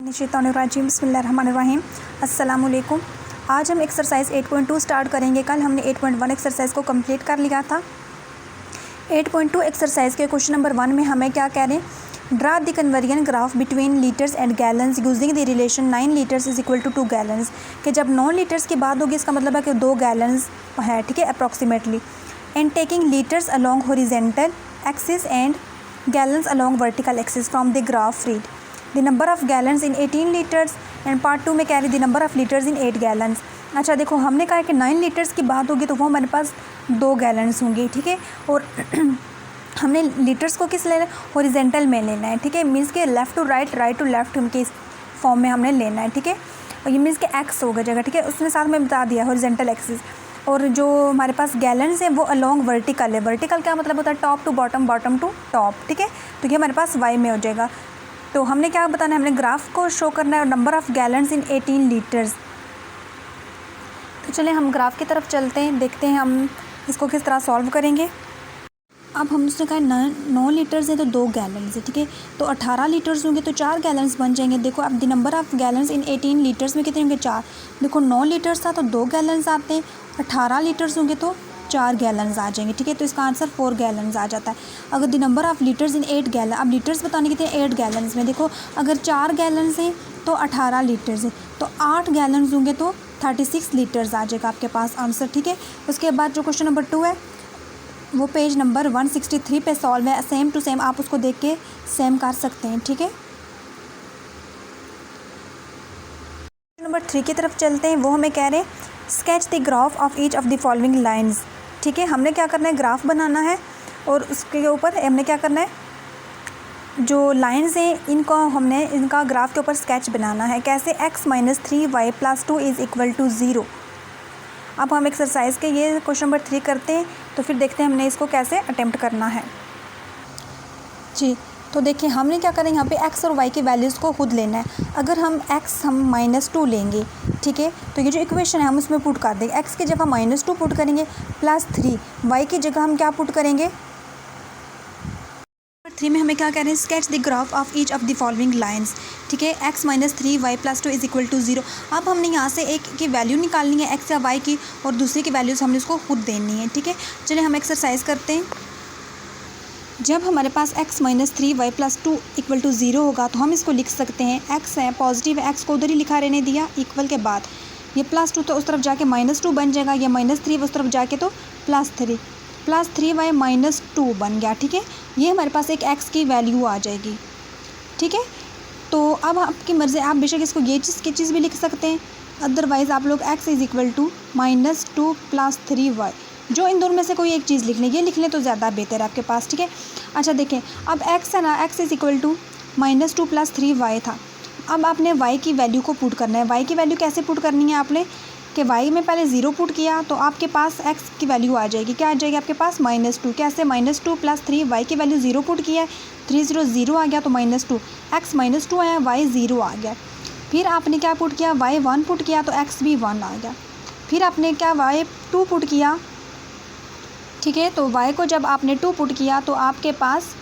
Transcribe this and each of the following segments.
शैतानिर्रजीम बिस्मिल्लाहिर्रहमानिर्रहीम। अस्सलामुअलैकुम। आज हम एक्सरसाइज 8.2 स्टार्ट करेंगे। कल हमने 8.1 एक्सरसाइज को कंप्लीट कर लिया था। 8.2 एक्सरसाइज के क्वेश्चन नंबर 1 में हमें क्या कह रहे हैं, draw the conversion graph between litres and gallons using the relation 9 litres is equal to 2 gallons. कि जब 9 लीटर्स की बात होगी इसका मतलब है कि 2 गैलन्स है, ठीक है, approximately. And taking litres along horizontal axis and gallons along vertical axis from the graph read the number of gallons in 18 litres and part 2 में कह रही the number of litres in 8 gallons. अच्छा देखो, हमने कहा है कि 9 लीटर्स की बात होगी तो वो हमारे पास 2 गैलन्स होंगे, ठीक है। और हमने लीटर्स को किस लेना है, हॉरिजेंटल में लेना है, ठीक है। मीन्स के left to right, right to left उनके इस फॉर्म में हमने लेना है, ठीक है। और ये मीन्स के एक्स होगा जगह, ठीक है, उसने साथ में बता दिया हॉरिजेंटल एक्सिस। और जो हमारे पास गैलन्स है वो अलोंग वर्टिकल है। वर्टिकल क्या मतलब होता है, top to bottom, bottom to top, ठीक है। तो ये हमारे पास वाई में हो जाएगा। तो हमने क्या बताना है, हमने ग्राफ को शो करना है और number of gallons in 18 litres. तो चलें हम ग्राफ की तरफ चलते हैं, देखते हैं हम इसको किस तरह सॉल्व करेंगे। अब हम उसने कहा 9 लीटर्स है तो 2 गैलन्स है, ठीक है। तो 18 लीटर्स होंगे तो 4 गैलन्स बन जाएंगे। देखो अब the number of gallons in 18 litres में कितने होंगे, 4। देखो 9 लीटर्स था तो 2 गैलन्स आते हैं, 18 लीटर्स होंगे तो 4 गैलन्स आ जाएंगे, ठीक है। तो इसका आंसर 4 गैलन्स आ जाता है। अगर the number of litres in 8 gallon, अब लीटर्स बताने कितने, 8 गैलन्स में। देखो अगर 4 गैलन्स हैं तो 18 लीटर्स है, तो 8 गैलन्स होंगे तो 36 लीटर्स आ जाएगा आपके पास आंसर, ठीक है। उसके बाद जो क्वेश्चन नंबर 2 है वो पेज नंबर 163 पे सॉल्व है। सेम टू सेम आप उसको देख के सेम कर सकते हैं, ठीक है। नंबर 3 की तरफ चलते हैं। वो हमें कह रहे हैं sketch the graph of each of the following lines, ठीक है। हमने क्या करना है, ग्राफ बनाना है और उसके ऊपर हमने क्या करना है, जो लाइंस हैं इनको हमने इनका ग्राफ के ऊपर स्केच बनाना है। कैसे, x-3y + 2 इज़ इक्वल टू 0। अब हम एक्सरसाइज के ये क्वेश्चन नंबर 3 करते हैं, तो फिर देखते हैं हमने इसको कैसे अटेम्प्ट करना है जी। तो देखिए हमने क्या करें, यहाँ पे x और y की वैल्यूज़ को खुद लेना है। अगर हम x हम -2 लेंगे, ठीक है, तो ये जो इक्वेशन है हम उसमें पुट कर देंगे। x की जगह -2 पुट करेंगे +3, y की जगह हम क्या पुट करेंगे, 3 में हमें क्या कह रहे हैं, sketch the graph of each of the following lines, ठीक है। x-3y + 2 is equal to 0। अब हमने यहाँ से एक की वैल्यू निकालनी है x या y की, और दूसरी की वैल्यूज़ हमने उसको खुद देनी है, ठीक है। चलिए हम एक्सरसाइज करते हैं। जब हमारे पास x-3y + 2 इक्वल टू 0 होगा तो हम इसको लिख सकते हैं, x है पॉजिटिव है, x को उधर ही लिखा रहने दिया, इक्वल के बाद ये +2 तो उस तरफ जाके -2 बन जाएगा, ये -3 उस तरफ जाके तो +3 +3y - 2 बन गया, ठीक है। ये हमारे पास एक x की वैल्यू आ जाएगी, ठीक है। तो अब आपकी मर्ज़ी, आप बेशक इसको ये चीज़ की चीज़ भी लिख सकते हैं, अदरवाइज़ आप लोग x is equal to -2 + 3y, जो इन दोनों में से कोई एक चीज़ लिख लें, ये लिख लें तो ज़्यादा बेहतर है आपके पास, ठीक है। अच्छा देखें, अब x है ना, x is equal to -2 + 3y था। अब आपने y की वैल्यू को पुट करना है। y की वैल्यू कैसे पुट करनी है आपने, कि y में पहले 0 पुट किया तो आपके पास x की वैल्यू आ जाएगी, क्या आ जाएगी आपके पास, -2। कैसे, -2 + 3, y की वैल्यू 0 पुट किया है, 3 0 0 आ गया तो -2, x -2 आया, y 0 आ गया। फिर आपने क्या पुट किया, y 1 पुट किया तो x भी 1 आ गया। फिर आपने क्या, y 2 पुट किया, ठीक है। तो y को जब आपने 2 पुट किया तो आपके पास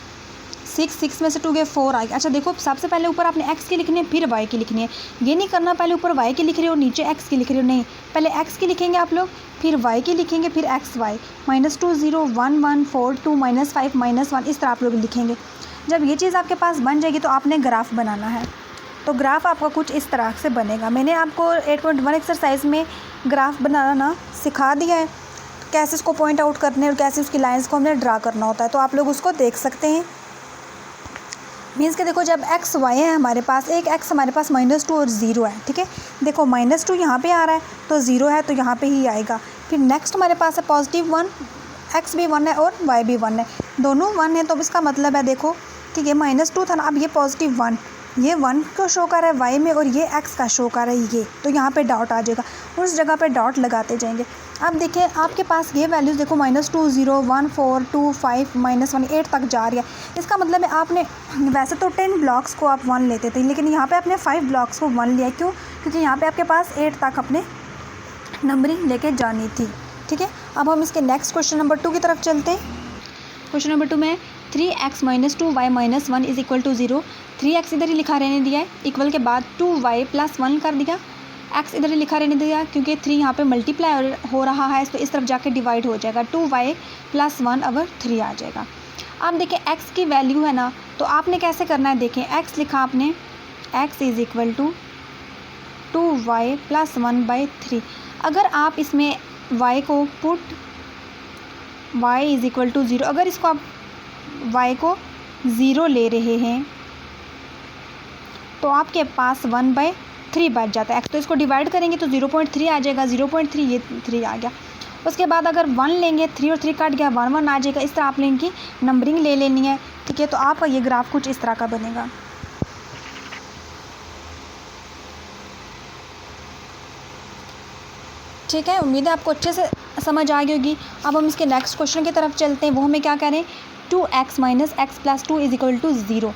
6 में से 2 गए 4 आ गया। अच्छा देखो, सबसे पहले ऊपर आपने x की लिखनी है फिर y की लिखनी है। ये नहीं करना पहले ऊपर y की लिख रहे हो नीचे x की लिख रहे हो, नहीं, पहले x की लिखेंगे आप लोग, फिर y की लिखेंगे, फिर x y, -2 0 1 1 4 2 -5 -1, इस तरह आप लोग लिखेंगे। जब ये चीज़ आपके पास बन जाएगी तो आपने ग्राफ बनाना है। तो ग्राफ आपका कुछ इस तरह से बनेगा। मैंने आपको 8.1 एक्सरसाइज में ग्राफ बनाना सिखा दिया है, कैसे उसको पॉइंट आउट करने और कैसे उसकी लाइन्स को हमने ड्रा करना होता है, तो आप लोग उसको देख सकते हैं। मीन्स के देखो, जब x y है हमारे पास, एक x हमारे पास -2 और 0 है, ठीक है। देखो -2 यहाँ पे आ रहा है तो 0 है तो यहाँ पे ही आएगा। फिर नेक्स्ट हमारे पास है +1, x भी 1 है और y भी 1 है, दोनों 1 है, तो इसका मतलब है देखो, ठीक है, -2 था ना, अब ये +1, ये 1 को शो कर रहा है y में और ये x का शो कर रहा है ये, तो यहाँ पे डॉट आ जाएगा, उस जगह पे डॉट लगाते जाएंगे। अब देखिए आपके पास ये वैल्यूज़ देखो, -2 0 1 4 2 5 -1 8 तक जा रही है। इसका मतलब है आपने, वैसे तो 10 ब्लॉक्स को आप 1 लेते थे, लेकिन यहाँ पे आपने 5 ब्लॉक्स को 1 लिया, क्यों, क्योंकि यहाँ पे आपके पास 8 तक अपने नंबरिंग लेके जानी थी, ठीक है। अब हम इसके नेक्स्ट क्वेश्चन नंबर 2 की तरफ चलते हैं। क्वेश्चन नंबर 2 में 3x minus 2y minus 1 is equal to 0। 3x इधर ही लिखा रहने दिया है, इक्वल के बाद 2y प्लस 1 कर दिया, x इधर ही लिखा रहने दिया क्योंकि 3 यहाँ पे मल्टीप्लाई हो रहा है तो इस तरफ जाके डिवाइड हो जाएगा, 2y प्लस 1 अगर 3 आ जाएगा। अब देखें x की वैल्यू है ना, तो आपने कैसे करना है, देखें x लिखा आपने, x is equal to 2y plus 1/3। अगर आप इसमें y को put y is equal to 0, अगर इसको आप y को 0 ले रहे हैं तो आपके पास 1/3 बच जाता है x, तो इसको डिवाइड करेंगे तो 0.3 आ जाएगा, 0.3 ये 3 आ गया। उसके बाद अगर 1 लेंगे, 3 और 3 कट गया, 1 1 आ जाएगा। इस तरह आपने इनकी नंबरिंग ले लेनी है, ठीक है। तो आपका ये ग्राफ कुछ इस तरह का बनेगा। ठीक है, उम्मीद है आपको अच्छे से समझ आ गई होगी। अब हम इसके नेक्स्ट क्वेश्चन की तरफ चलते हैं। वो हमें क्या कह रहे हैं, 2x minus x plus 2 is equal to 0।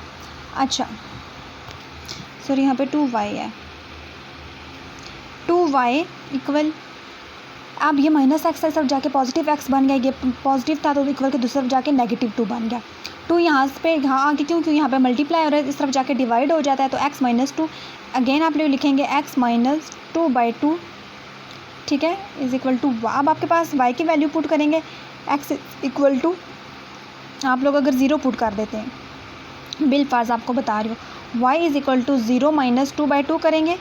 अच्छा सॉरी, यहाँ पे 2y है, 2y इक्वल, अब ये माइनस एक्स तरफ जाके पॉजिटिव एक्स बन गया, ये पॉजिटिव था तो इक्वल के दूसरी तरफ जाके नेगेटिव 2 बन गया। 2 यहाँ पे यहाँ आके क्योंकि यहाँ पे मल्टीप्लाई हो रहा है, इस तरफ जाके डिवाइड हो जाता है, तो x माइनस 2 अगेन आप लोग लिखेंगे x माइनस 2/2, ठीक है, इज इक्वल टू। अब आपके पास y की वैल्यू पुट करेंगे, x इक्वल टू, आप लोग अगर 0 पुट कर देते हैं, बिल फार्ज आपको बता रही हूँ, y is equal to 0 minus 2/2 करेंगे,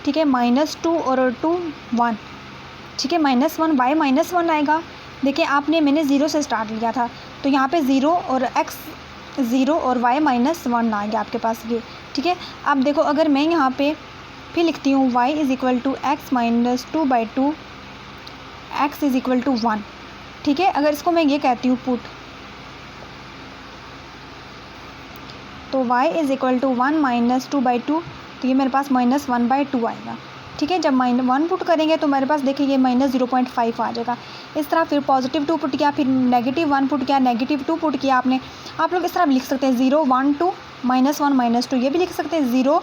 ठीक है, -2 और 2 1, ठीक है, -1 y -1 आएगा। देखिए आपने मैंने 0 से स्टार्ट लिया था तो यहाँ पे 0 और x 0 और y -1 आ गया आपके पास ये, ठीक है। अब देखो अगर मैं यहाँ पे फिर लिखती हूँ y is equal to x minus 2/2, x is equal to 1, ठीक है। अगर इसको मैं ये कहती हूँ पुट, तो y is equal to 1 minus 2/2, तो ये मेरे पास -1/2 आएगा, ठीक है। जब -1 पुट करेंगे तो मेरे पास देखिए ये -0.5 आ जाएगा। इस तरह फिर पॉजिटिव 2 पुट किया, फिर -1 पुट किया, -2 पुट किया आपने। आप लोग इस तरह भी लिख सकते हैं 0 1 2 -1 -2, ये भी लिख सकते हैं 0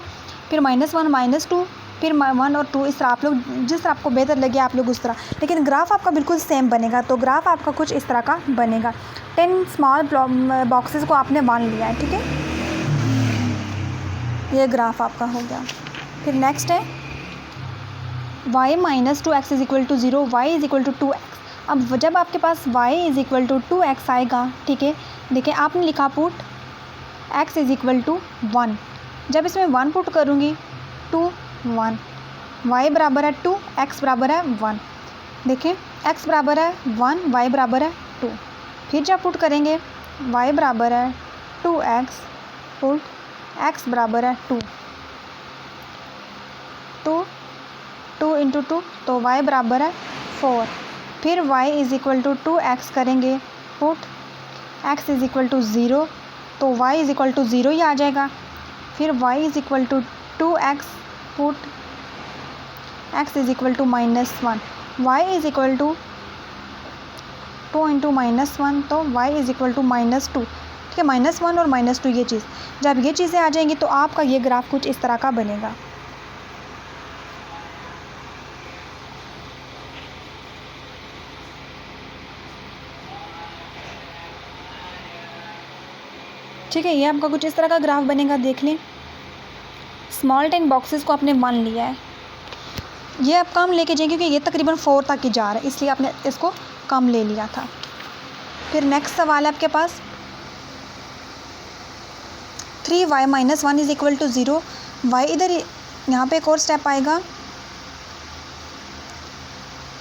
फिर -1 -2 फिर 1 और 2, इस तरह आप लोग जिस तरह आपको बेहतर लगे आप लोग उस तरह, लेकिन ग्राफ आपका बिल्कुल सेम बनेगा। तो ग्राफ आपका कुछ इस तरह का बनेगा। 10 स्मॉल बॉक्सेस को आपने बांध लिया है, ठीक है, ये ग्राफ आपका हो गया। फिर नेक्स्ट है y minus 2x is equal to 0, y is equal to 2x। अब जब आपके पास y is equal to 2x आएगा, ठीक है, देखिए आपने लिखा put x is equal to 1, जब इसमें 1 पुट करूँगी 2 1, y बराबर है 2, x बराबर है 1, देखिए x बराबर है 1, y बराबर है 2। फिर जब पुट करेंगे y बराबर है 2x, पुट x बराबर है 2, तो 2 इंटू 2 तो y बराबर है 4। फिर y is equal to 2x करेंगे, put x is equal to 0, तो y इज़ इक्वल टू 0 ही आ जाएगा। फिर y is equal to 2x, put x is equal to -1, y is equal to 2 into -1, तो y इज़ इक्वल टू -2, ठीक है, -1 और -2 ये चीज़, जब ये चीज़ें आ जाएंगी तो आपका ये ग्राफ कुछ इस तरह का बनेगा। ठीक है, ये आपका कुछ इस तरह का ग्राफ बनेगा। देख लें, स्मॉल 10 बॉक्सेस को आपने 1 लिया है, ये आप कम लेके जाएंगे क्योंकि ये तकरीबन 4 तक ही जा रहा है, इसलिए आपने इसको कम ले लिया था। फिर नेक्स्ट सवाल है आपके पास 3y minus 1 is equal to 0, y इधर यहाँ पे एक और स्टेप आएगा,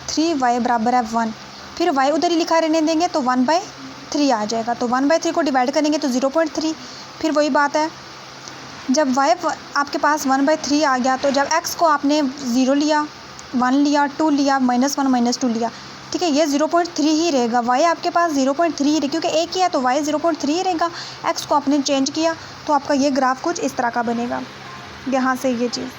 3y बराबर है 1, फिर y उधर ही लिखा रहने देंगे तो 1/3 आ जाएगा, तो 1/3 को डिवाइड करेंगे तो 0.3। फिर वही बात है, जब y आपके पास 1/3 आ गया तो जब x को आपने 0 लिया, 1 लिया, 2 लिया, -1 -2 लिया, ठीक है, ये 0.3 ही रहेगा। y आपके पास 0.3 ही रहेगा क्योंकि एक ही है तो y 0.3 ही रहेगा। x को आपने चेंज किया तो आपका ये ग्राफ कुछ इस तरह का बनेगा, यहाँ से ये चीज़,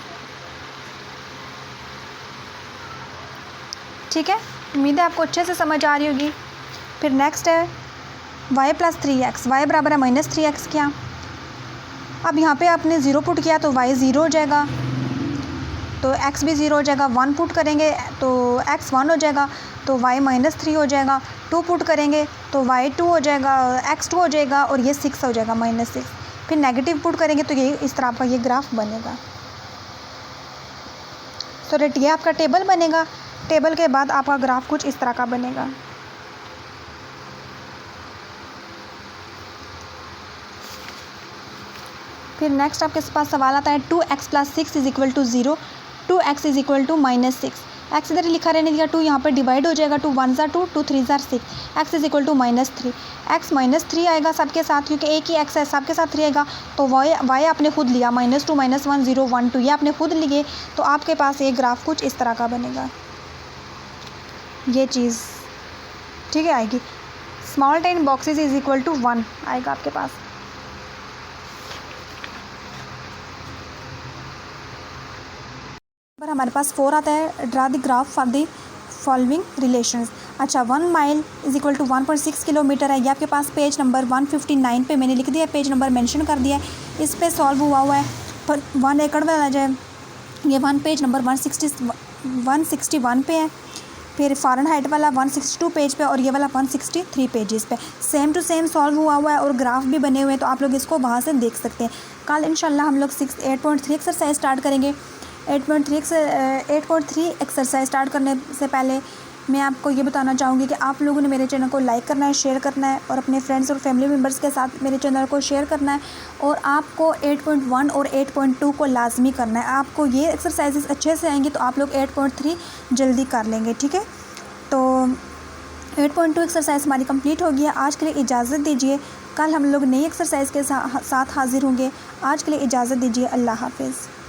ठीक है। उम्मीद है आपको अच्छे से समझ आ रही होगी। फिर नेक्स्ट है y प्लस 3x, y बराबर है -3x किया। अब यहाँ पे आपने 0 पुट किया तो y 0 हो जाएगा, तो x भी 0 हो जाएगा। 1 पुट करेंगे तो x 1 हो जाएगा, तो y -3 हो जाएगा। 2 पुट करेंगे तो y2 हो जाएगा, x2 हो जाएगा और ये 6 हो जाएगा -6। फिर नेगेटिव पुट करेंगे तो ये इस तरह आपका ये ग्राफ बनेगा। सो रेट ये आपका टेबल बनेगा। टेबल के बाद आपका ग्राफ कुछ इस तरह का बनेगा। फिर नेक्स्ट आपके पास सवाल आता है 2x + 6 = 0, 2x = -6। x इधर लिखा रहने दिया, 2 यहाँ पर डिवाइड हो जाएगा, 2 1 ज़ा 2, 2 3 ज़ा 6, x = -3। x -3 आएगा सबके साथ, क्योंकि एक ही x है, सबके साथ 3 आएगा। तो y आपने खुद लिया, -2 -1 0 1 2, ये आपने खुद लिए। तो आपके पास ये ग्राफ कुछ इस तरह का बनेगा। ये चीज़ ठीक है आएगी। स्मॉल 10 बॉक्सेस = 1 आएगा आपके पास। पर हमारे पास 4 आता है, draw the graph for the following relations. अच्छा, 1 माइल = 1.6 किलोमीटर है। ये आपके पास पेज नंबर 159 पे मैंने लिख दिया, पेज नंबर मेंशन कर दिया है। इस पे सॉल्व हुआ है। पर 1 एकड़ में आ जाए, ये 1 पेज नंबर 161 पे है। फिर फ़ारेनहाइट वाला 162 पेज पे और ये वाला 163 पेजेस पे सेम टू सेम सॉल्व हुआ है और ग्राफ भी बने हुए हैं। तो आप लोग इसको वहाँ से देख सकते हैं। कल इंशाल्लाह हम लोग 8.3 एक्सरसाइज स्टार्ट करेंगे। 8.3 एक्सरसाइज स्टार्ट करने से पहले मैं आपको ये बताना चाहूँगी कि आप लोगों ने मेरे चैनल को लाइक करना है, शेयर करना है और अपने फ्रेंड्स और फैमिली मेम्बर्स के साथ मेरे चैनल को शेयर करना है। और आपको 8.1 और 8.2 को लाजमी करना है। आपको ये एक्सरसाइजेस अच्छे से आएंगी तो आप लोग 8.3 जल्दी कर लेंगे, ठीक है। तो 8.2 एक्सरसाइज हमारी कंप्लीट हो गई है। आज के लिए इजाज़त दीजिए। कल हम लोग नई एक्सरसाइज के साथ हाज़िर होंगे। आज के लिए इजाज़त दीजिए। अल्लाह हाफिज़।